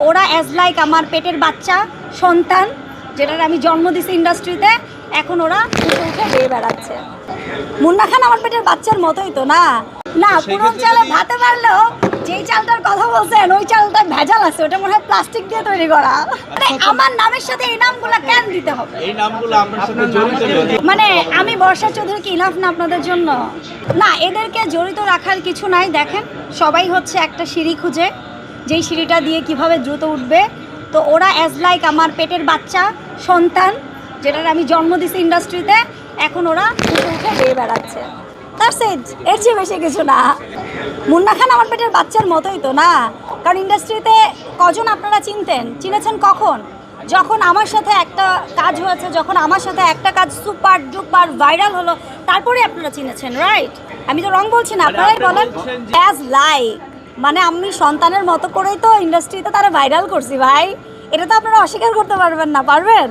ওরা as like আমার পেটের বাচ্চা সন্তান যেটার আমি জন্ম দিছি ইন্ডাস্ট্রিতে, এখন ওরা উঠে উঠে বেয়ে বেড়াচ্ছে। মুন্না খান আমার পেটের বাচ্চার মতোই তো না? না, পুরো চালে ভাতে পারলেও যেই চালটার কথা বলছেন ওই চালটা ভেজাল আছে, ওটা মনে হয় প্লাস্টিক দিয়ে তৈরি করা। আমার নামের সাথে এই নামগুলো কেন দিতে হবে? এই নামগুলো আমার সাথে জড়িত নয়। মানে আমি বর্ষা চৌধুরী কি ইনাফ না আপনাদের জন্য? না, এদেরকে জড়িত রাখার কিছু নাই। দেখেন, সবাই হচ্ছে একটা সিঁড়ি খুঁজে, যেই সিঁড়িটা দিয়ে কিভাবে দ্রুত উঠবে। তো ওরা অ্যাজ লাইক আমার পেটের বাচ্চা সন্তান যেটার আমি জন্ম দিছি ইন্ডাস্ট্রিতে, এখন ওরা উঠে উঠে বেয়ে বেড়াচ্ছে। দ্যাটস ইট, এর চেয়ে বেশি কিছু না। মুন্না খান আমার পেটের বাচ্চার মতোই তো না? কারণ ইন্ডাস্ট্রিতে কজন আপনারা চিনেছেন কখন? যখন আমার সাথে একটা কাজ হয়েছে, যখন আমার সাথে একটা কাজ সুপার ডুপার ভাইরাল হলো, তারপরে আপনারা চিনেছেন, রাইট? আমি তো রং বলছি না, আপনারাই বলেন। অ্যাজ লাইক মানে আমি সন্তানের মতো করেই তো ইন্ডাস্ট্রিতে তারা ভাইরাল করছি ভাই। এটা তো আপনারা অস্বীকার করতে পারবেন না, পারবেন?